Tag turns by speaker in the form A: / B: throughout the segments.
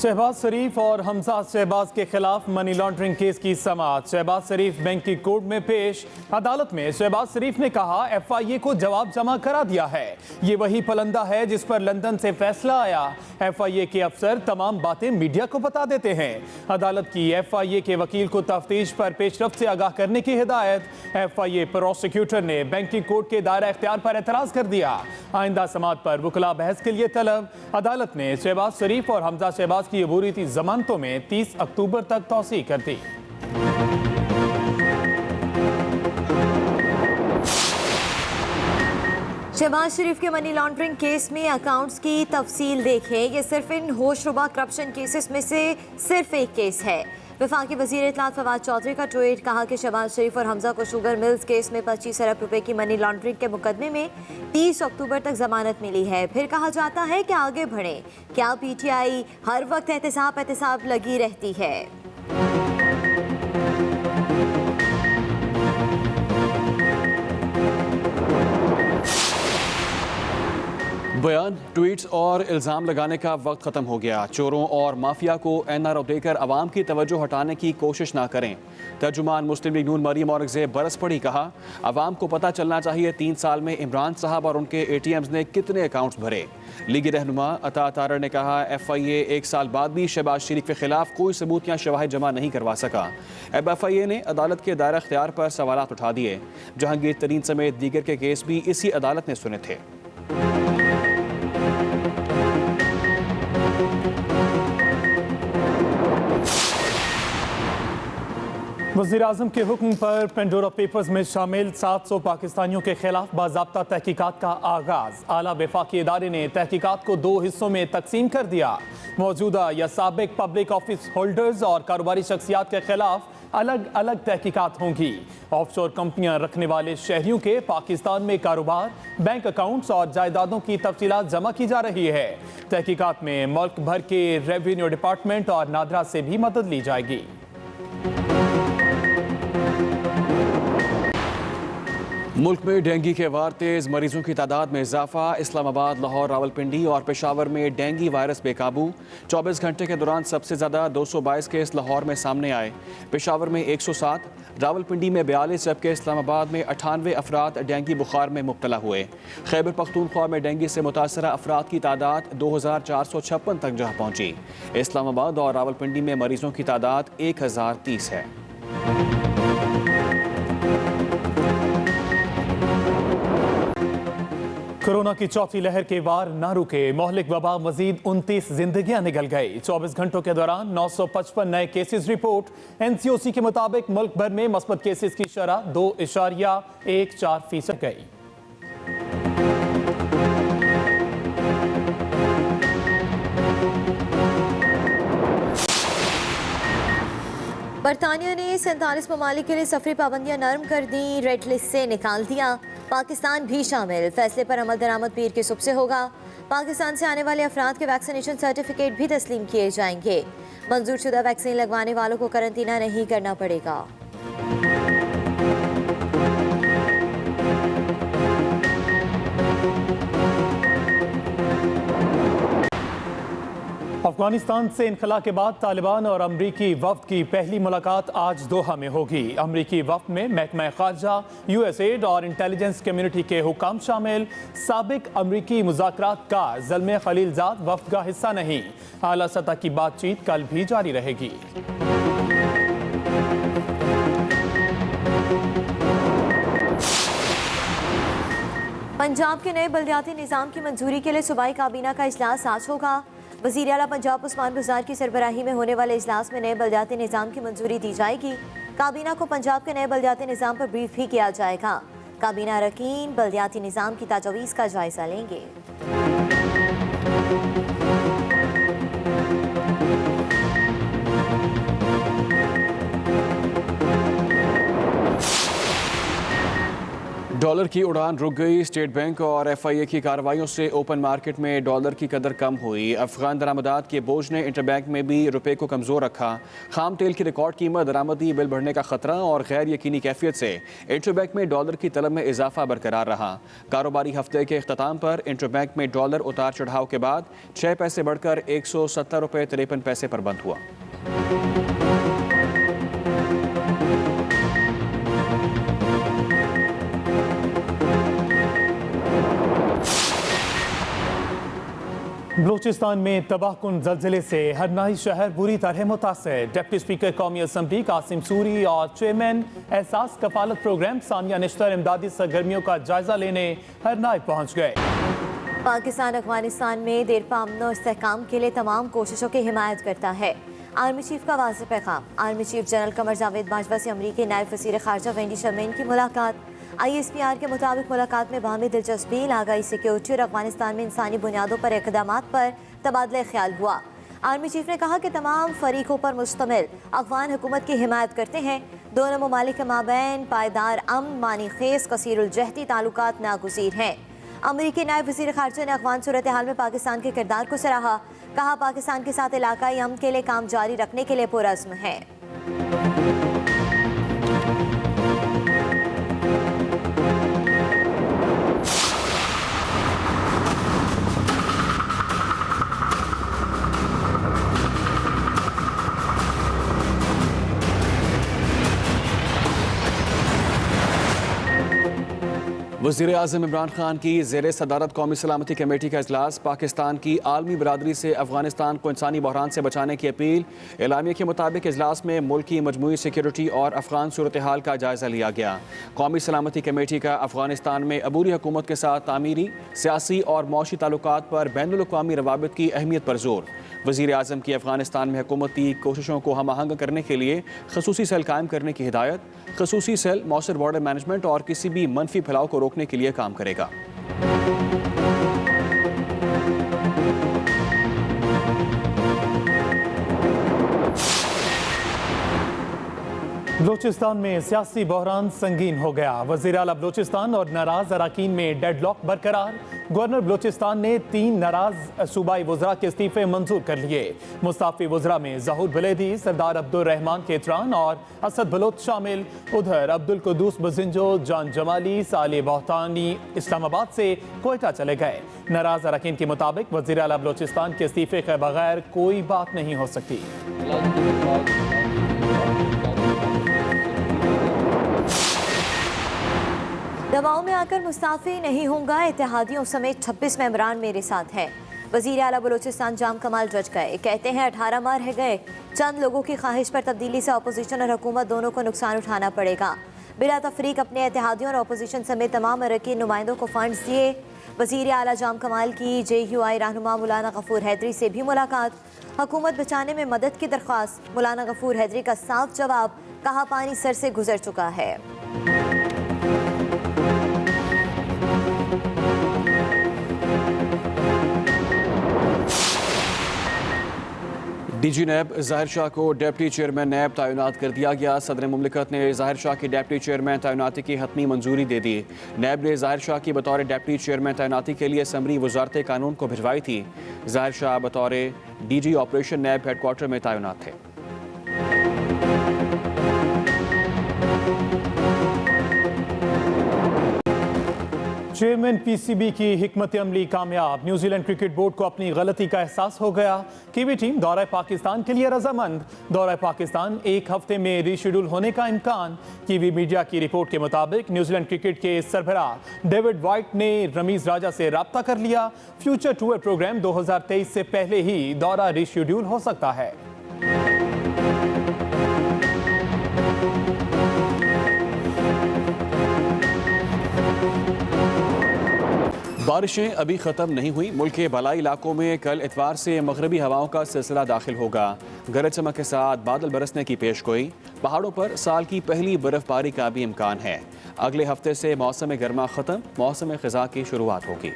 A: शहबाज शरीफ और हमजा शहबाज के खिलाफ मनी लॉन्ड्रिंग केस की समाअत। शहबाज शरीफ बैंक की कोर्ट में पेश। अदालत में शहबाज शरीफ ने कहा एफआईए को जवाब जमा करा दिया है। ये वही पलंदा है जिस पर लंदन से फैसला आया। एफआईए के अफसर तमाम बातें मीडिया को बता देते हैं। अदालत की एफआईए के वकील को तफ्तीश पर पेशरफ्त से आगाह करने की हिदायत। एफआईए प्रोसिक्यूटर ने बैंकिंग कोर्ट के दायरा इख्तियार पर एतराज कर दिया। आइंदा समाअत पर वकला बहस के लिए तलब। अदालत ने शहबाज शरीफ और हमजा शहबाज की अबूरी थी जमानतों में 30 अक्टूबर तक तौसीह कर दी।
B: शहबाज शरीफ के मनी लॉन्ड्रिंग केस में अकाउंट्स की तफसील देखें। ये सिर्फ इन होशरुबा करप्शन केसेस में से सिर्फ एक केस है। वफाकी वजीर इत्तलात फवाद चौधरी का ट्वीट, कहा कि शहबाज शरीफ और हमजा को शुगर मिल्स केस में 25 अरब रुपए की मनी लॉन्ड्रिंग के मुकदमे में 30 अक्टूबर तक जमानत मिली है। फिर कहा जाता है कि आगे बढ़ें। क्या पीटीआई हर वक्त एहतसाब लगी रहती है?
C: बयान, ट्वीट्स और इल्ज़ाम लगाने का वक्त ख़त्म हो गया। चोरों और माफिया को एनआरओ देकर आवाम की तवज्जो हटाने की कोशिश ना करें। तर्जुमान मुस्लिम लीग नून मरियम औरंगज़ेब बरस पड़ी, कहा आवाम को पता चलना चाहिए 3 साल में इमरान साहब और उनके एटीएम्स ने कितने अकाउंट्स भरे। लीगी रहनुमा अता तारड़ ने कहा एफआईए 1 साल बाद भी शहबाज शरीफ के खिलाफ कोई सबूत या शवाहिद जमा नहीं करवा सका। अब एफआईए ने अदालत के दायरा इख्तियार पर सवालात उठा दिए। जहांगीर तरीन समेत दीगर के केस भी इसी अदालत ने सुने थे।
A: वज़ीर-ए-आज़म के हुक्म पर पेंडोरा पेपर्स में शामिल 700 पाकिस्तानियों के खिलाफ बाज़ाब्ता तहकीकात का आगाज़। आला वफाकी इदारे ने तहकीकात को 2 हिस्सों में तकसीम कर दिया। मौजूदा या साबिक पब्लिक ऑफिस होल्डर्स और कारोबारी शख्सियात के खिलाफ अलग अलग तहकीकात होंगी। ऑफशोर कंपनियां रखने वाले शहरियों के पाकिस्तान में कारोबार, बैंक अकाउंट्स और जायदादों की तफसीलात जमा की जा रही है। तहकीकात में मुल्क भर के रेवेन्यू डिपार्टमेंट और नादरा से भी मदद ली जाएगी।
C: मुल्क में डेंगू के वार तेज, मरीजों की तादाद में इजाफा। इस्लामाबाद, लाहौर, रावलपिंडी और पेशावर में डेंगू वायरस बेकाबू। 24 घंटे के दौरान सबसे ज़्यादा 222 केस लाहौर में सामने आए। पेशावर में 107, रावलपिंडी में 42, जबकि इस्लामाबाद में 98 अफराद डेंगू बुखार में मुब्तला हुए। खैबर पख्तूनख्वा में डेंगू से मुतासरा अफराद की तादाद 2456 तक जा पहुँची। इस्लामाबाद और रावलपिंडी में मरीजों की तादाद 1030 है।
A: कोरोना की चौथी लहर के वार न रुके। मोहलिक वबा मजीद 29 जिंदगियां निगल गई। 24 घंटों के दौरान 955 नए केसेस रिपोर्ट। एनसीओसी के मुताबिक मुल्क भर में मस्बत केसेस की शरह 2.14% गई।
B: बरतानिया ने 47 ममालिक के लिए सफरी पाबंदियां नरम कर दी, रेड लिस्ट से निकाल दिया। पाकिस्तान भी शामिल। फैसले पर अमल दरामद पीर के सुबह से होगा। पाकिस्तान से आने वाले अफराद के वैक्सीनेशन सर्टिफिकेट भी तस्लीम किए जाएंगे। मंजूर शुदा वैक्सीन लगवाने वालों को करंतना नहीं करना पड़ेगा।
A: अफगानिस्तान से इनखला के बाद तालिबान और अमरीकी वफ्द की पहली मुलाकात आज दोहा में होगी। अमरीकी वफ्द में महकमा खारजा, यूएसएड और इंटेलिजेंस कम्युनिटी के हुकाम शामिल। साबिक अमरीकी मुज़ाकरात का ज़ल्मे खलीलजाद वफ्द का हिस्सा नहीं। आला सतह की बातचीत कल भी जारी रहेगी।
B: पंजाब के नए बल्दियाती निज़ाम की मंजूरी के लिए सूबाई काबीना का इजलास आज होगा। वज़ीर आला पंजाब उस्मान गुज़ार की सरबराही में होने वाले इजलास में नए बल्दियाती निज़ाम की मंजूरी दी जाएगी। काबीना को पंजाब के नए बल्दियाती निज़ाम पर ब्रीफ भी किया जाएगा। काबीना अरकान बल्दियाती निज़ाम की तजवीज़ का जायजा लेंगे।
C: डॉलर की उड़ान रुक गई। स्टेट बैंक और FIA की कार्रवाइयों से ओपन मार्केट में डॉलर की कदर कम हुई। अफगान दरामदात के बोझ ने इंटरबैंक में भी रुपए को कमज़ोर रखा। खाम तेल की रिकॉर्ड कीमत, दरामदी बिल बढ़ने का खतरा और गैर यकीनी कैफियत से इंटरबैंक में डॉलर की तलब में इजाफा बरकरार रहा। कारोबारी हफ्ते के अख्ताम पर इंटरबैंक में डॉलर उतार चढ़ाव के बाद 6 पैसे बढ़कर 170 रुपये 53 पैसे पर बंद हुआ।
A: बलूचिस्तान में तबाहकुन जल्जले से हरनाई शहर बुरी तरह मुतासर। डिप्टी स्पीकर कौमी असम्बली कासिम सूरी और चेयरमैन एहसास कफालत प्रोग्राम सानिया निश्तर इमदादी सरगर्मियों का जायजा लेने हरनाई पहुंच गए।
B: पाकिस्तान अफगानिस्तान में देरपा अमन और इस्तेहकाम के लिए तमाम कोशिशों की हिमायत करता है। आर्मी चीफ का वाज़ेह पैगाम। Army chief general Qamar Javed Bajwa से अमरीकी नायब वज़ीर ख़ारजा वेंडी शर्मेन की मुलाकात। ISPR के मुताबिक मुलाकात में बाहमी दिलचस्पी, इलाकाई सिक्योरिटी और अफगानिस्तान में इंसानी बुनियादों पर इक़दामात पर तबादला ख्याल हुआ। आर्मी चीफ ने कहा कि तमाम फरीकों पर मुश्तमिल अफगान हुकूमत की हिमायत करते हैं। दोनों ममालिक के माबैन पायदार अमन, मानी खेज, कसीरुल-जहदी ताल्लुकात नागुज़ीर हैं। अमरीकी नायब वज़ीर ख़ारजा ने अफगान सूरत हाल में पाकिस्तान के किरदार को सराहा। कहा, पाकिस्तान के साथ इलाकाई अमन के लिए काम जारी रखने के लिए पुरअज़्म है।
C: वज़ीर आज़म इमरान खान की ज़ेर सदारत कौमी सलामती कमेटी का इजलास। पाकिस्तान की आलमी बरादरी से अफगानिस्तान को इंसानी बहरान से बचाने की अपील। एलामिया के मुताबिक इजलास में मुल्क की मजमूई सिक्योरिटी और अफगान सूरत हाल का जायज़ा लिया गया। कौमी सलामती कमेटी का अफगानिस्तान में अबूरी हुकूमत के साथ तामीरी, सियासी और मौशी ताल्लुकात पर बैनुल अक़वामी रवाबित की अहमियत पर जोर। वज़ीर आज़म की अफगानिस्तान में हुकूमती कोशिशों को हम आहंग करने के लिए खसूसी सेल कायम करने की हिदायत। खसूसी सेल मौसर बॉर्डर मैनेजमेंट और किसी भी मनफी फैलाव को रोकने के लिए काम करेगा।
A: बलूचिस्तान में सियासी बहरान संगीन हो गया। वज़ीर आला बलूचिस्तान और नाराज अराकीन में डेडलॉक बरकरार। गवर्नर बलूचिस्तान ने 3 नाराज सूबाई वज़रा के इस्तीफे मंजूर कर लिए। मुस्ताफ़ी वज़रा में ज़हूर बलेदी, सरदार अब्दुल रहमान केतरान और असद बलोच शामिल। उधर अब्दुल कुद्दूस बजिंजो, जान जमाली, साले बहतानी इस्लामाबाद से कोयटा चले गए। नाराज अराकीन के मुताबिक वज़ीर आला बलूचिस्तान के इस्तीफे के बगैर कोई बात नहीं हो सकती।
B: दबाव में आकर मुस्ताफ़ी नहीं होगा, इत्तेहादियों समेत 26 मेंबरान मेरे साथ हैं। वज़ीर आला बलूचिस्तान जाम कमाल रच गए। कहते हैं 18 माह रह गए। चंद लोगों की ख्वाहिश पर तब्दीली से अपोजिशन और हुकूमत दोनों को नुकसान उठाना पड़ेगा। बिला तफरीक अपने इत्तेहादियों और अपोजिशन समेत तमाम अरकान नुमाइंदों को फंड्स दिए। वज़ीर आला जाम कमाल की JUI रहनुमा मौलाना गफूर हैदरी से भी मुलाकात। हुकूमत बचाने में मदद की दरख्वास्त। मौलाना गफूर हैदरी का साफ जवाब। कहा, पानी सर से गुजर चुका है।
C: DG नैब ज़ाहिर शाह को डिप्टी चेयरमैन नैब तैनात कर दिया गया। सदर मुमलिकत ने ज़ाहिर शाह की डिप्टी चेयरमैन तैनाती की हतमी मंजूरी दे दी। नैब ने ज़ाहिर शाह की बतौर डिप्टी चेयरमैन तैनाती के लिए समरी वजारत कानून को भिजवाई थी। ज़ाहिर शाह बतौर DG ऑपरेशन नैब हेडक्वार्टर में तैनात थे।
A: चेयरमैन PCB की हिकमत अमली कामयाब। न्यूजीलैंड क्रिकेट बोर्ड को अपनी गलती का एहसास हो गया। कीवी टीम दौरा पाकिस्तान के लिए रजामंद। दौरा पाकिस्तान 1 हफ्ते में रीशेड्यूल होने का इम्कान। कीवी मीडिया की रिपोर्ट के मुताबिक न्यूजीलैंड क्रिकेट के सरबराह डेविड वाइट ने रमीज राजा से रब्ता कर लिया। फ्यूचर टूर प्रोग्राम 2023 से पहले ही दौरा रीशेड्यूल हो सकता है।
C: बारिशें अभी ख़त्म नहीं हुई। मुल्क के बालाई इलाकों में कल इतवार से मगरबी हवाओं का सिलसिला दाखिल होगा। गरज चमक के साथ बादल बरसने की पेशगोई। पहाड़ों पर साल की पहली बर्फबारी का भी इम्कान है। अगले हफ्ते से मौसम गर्मा ख़त्म, मौसम ख़ज़ा की शुरुआत होगी।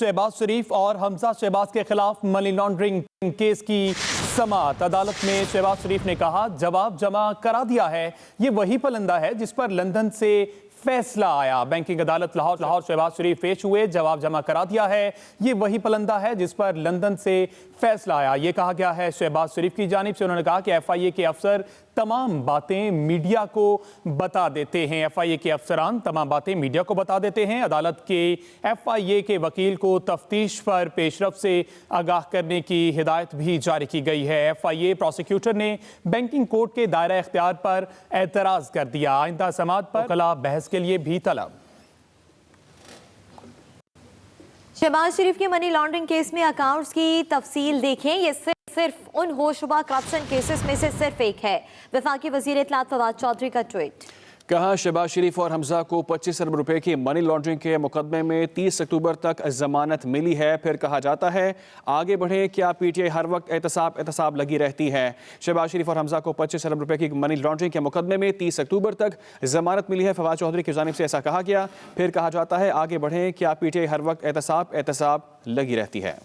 A: शहबाज शरीफ और हमजा शहबाज के खिलाफ मनी लॉन्ड्रिंग केस की समाअत। अदालत में शहबाज शरीफ ने कहा, जवाब जमा करा दिया है। ये वही पलंदा है जिस पर लंदन से फैसला आया। बैंकिंग अदालत लाहौर शहबाज शरीफ पेश हुए, जवाब जमा करा दिया है। ये वही पलंदा है जिस पर लंदन से फैसला आया। ये कहा गया है शहबाज शरीफ की जानिब से। उन्होंने कहा कि FIA के अफसर तमाम बातें मीडिया को बता देते हैं। FIA के अफसरान तमाम बातें मीडिया को बता देते हैं। अदालत के FIA के वकील को तफ्तीश पर पेशरफ से आगाह करने की हिदायत भी जारी की गई है। FIA प्रोसिक्यूटर ने बैंकिंग कोर्ट के दायरा इख्तियार पर एतराज कर दिया। आइंदा समाअत पर कला बहस के लिए भी तलब।
B: शहबाज शरीफ के मनी लॉन्ड्रिंग केस में अकाउंट्स की तफसील देखें। ये सिर्फ उन होशरुबा करप्शन केसेस में से सिर्फ एक है। वफाकी वजीर इत्तलात फवाद चौधरी का ट्वीट।
C: कहा, शहबाज शरीफ और हमजा को 25 अरब रुपए की मनी लॉन्ड्रिंग के मुकदमे में 30 अक्टूबर तक जमानत मिली है। फिर कहा जाता है आगे बढ़े, क्या PTI हर वक्त एहतसाब लगी रहती है। शहबाज शरीफ और हमजा को 25 अरब रुपए की मनी लॉन्ड्रिंग के मुकदमे में 30 अक्टूबर तक जमानत मिली है। फवाद चौधरी की जानिब से ऐसा कहा गया। फिर कहा जाता है आगे बढ़े, क्या PTI हर वक्त एहतसाब लगी रहती है।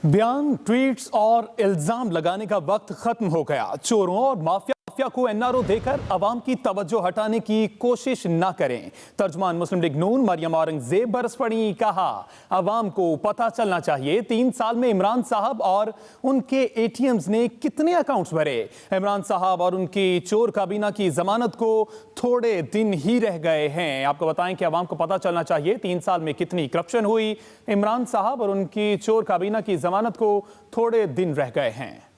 A: बयान, ट्वीट्स और इल्जाम लगाने का वक्त खत्म हो गया। चोरों और माफिया को NRO देकर अवाम की तवज्जो हटाने की कोशिश ना करें। तर्जुमान मुस्लिम लीग नून मरियम औरंगजेब बरस पड़ी। कहा, अवाम को पता चलना चाहिए 3 साल में इमरान साहब और उनके ATMs ने कितने अकाउंट्स भरे। इमरान साहब और उनकी चोर काबीना की जमानत को थोड़े दिन ही रह गए हैं। आपको बताएं कि अवाम को पता चलना चाहिए 3 साल में कितनी करप्शन हुई। इमरान साहब और उनकी चोर काबीना की जमानत को थोड़े दिन रह गए हैं।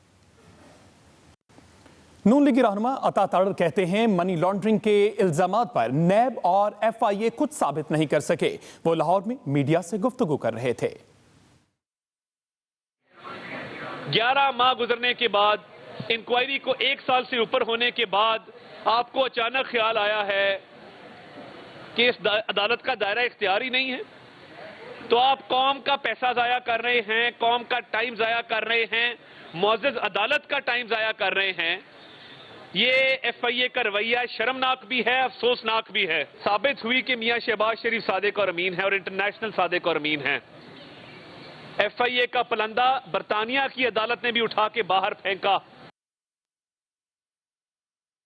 A: नून लीगी रहनुमा अता ताड़र कहते हैं, मनी लॉन्ड्रिंग के इल्जामात पर नैब और FIA कुछ साबित नहीं कर सके। वो लाहौर में मीडिया से गुफ्तगू कर रहे थे।
D: 11 माह गुजरने के बाद, इंक्वायरी को 1 साल से ऊपर होने के बाद आपको अचानक ख्याल आया है कि इस अदालत का दायरा इख्तियार ही नहीं है, तो आप कौम का पैसा जाया कर रहे हैं, कौम का टाइम जाया कर रहे हैं, मुअज़्ज़ज़ अदालत का टाइम जाया कर रहे हैं। ये FIA का रवैया शर्मनाक भी है, अफसोसनाक भी है। साबित हुई कि मियां शहबाज शरीफ सादिक और अमीन है और इंटरनेशनल सादिक और अमीन है। FIA का पलंदा बरतानिया की अदालत ने भी उठा के बाहर फेंका।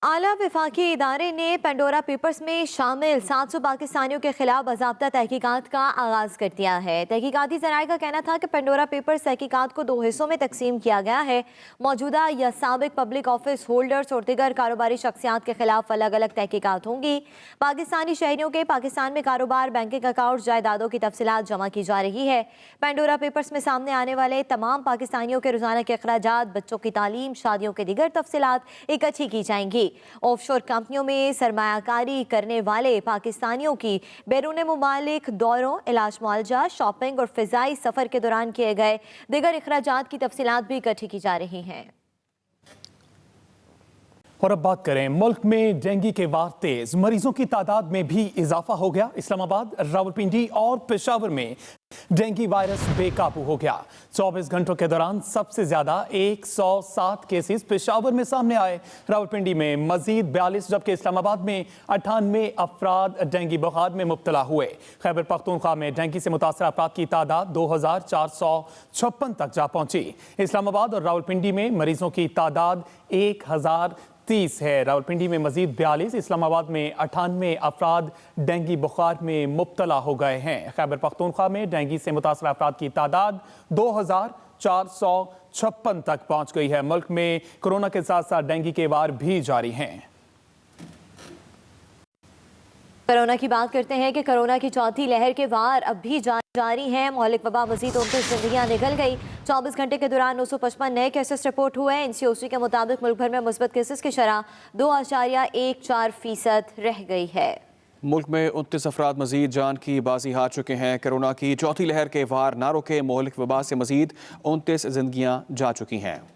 B: आला वफाकी इदारे ने पेंडोरा पेपर्स में शामिल 700 पाकिस्तानियों के खिलाफ बाज़ाब्ता तहकीकात का आगाज़ कर दिया है। तहकीकाती ज़राए का कहना था कि पेंडोरा पेपर्स तहकीकात को 2 हिस्सों में तकसीम किया गया है। मौजूदा या साबिक पब्लिक ऑफिस होल्डर्स और दिगर कारोबारी शख्सियात के खिलाफ अलग अलग तहकीकात होंगी। पाकिस्तानी शहरियों के पाकिस्तान में कारोबार, बैंकिंग अकाउंट, जायदादों की तफसीलात जमा की जा रही है। पेंडोरा पेपर्स में सामने आने वाले तमाम पाकिस्तानियों के रोजाना के अखराजात, बच्चों की तालीम, शादियों के दिगर तफसीलात इकट्ठी की जाएंगी। ऑफशोर कंपनियों में सरमायाकारी करने वाले पाकिस्तानियों की बैरून मुमालिक दौरों, इलाज मुआलजा, शॉपिंग और फिजाई सफर के दौरान किए गए दिगर अखराजात की तफसीलात भी इकट्ठी की जा रही हैं।
A: और अब बात करें, मुल्क में डेंगू के वार तेज, मरीजों की तादाद में भी इजाफा हो गया। इस्लामाबाद, रावलपिंडी और पेशावर में डेंगू वायरस बेकाबू हो गया। 24 घंटों के दौरान सबसे ज्यादा 107 केसेस पेशावर में सामने आए। रावलपिंडी में मजीद 42, जबकि इस्लामाबाद में 98 अफराद डेंगू बुखार में मुब्तला हुए। खैबर पख्तूनख्वा में डेंगू से मुतासर अफराद की तादाद 2456 तक जा पहुंची। इस्लामाबाद और रावलपिंडी में मरीजों की तादाद 1030 है। रावलपिंडी में मजीद 42, इस्लामाबाद में 98 अफराद डेंगू बुखार में मुब्तला हो गए हैं। खैबर पख्तूनख्वा में डेंगू से मुतासर अफराद की तादाद 2456 तक पहुंच गई है। मुल्क में कोरोना के साथ साथ डेंगू के वार भी जारी हैं।
B: कोरोना की बात करते हैं कि कोरोना की चौथी लहर के वार अब भी जारी हैं। मौलिक वबा मजीद 29 जिंदगियां निकल गई। 24 घंटे के दौरान 955 नए केसेस रिपोर्ट हुए। NCOC के मुताबिक मुल्क भर में मुस्बत केसेस की शरह 2.14% रह गई है।
C: मुल्क में 29 अफराद मजीद जान की बाजी हार चुके हैं। कोरोना की चौथी लहर के वार ना रोके, मौलिक वबा से मजीद 29 जिंदगियां जा चुकी हैं।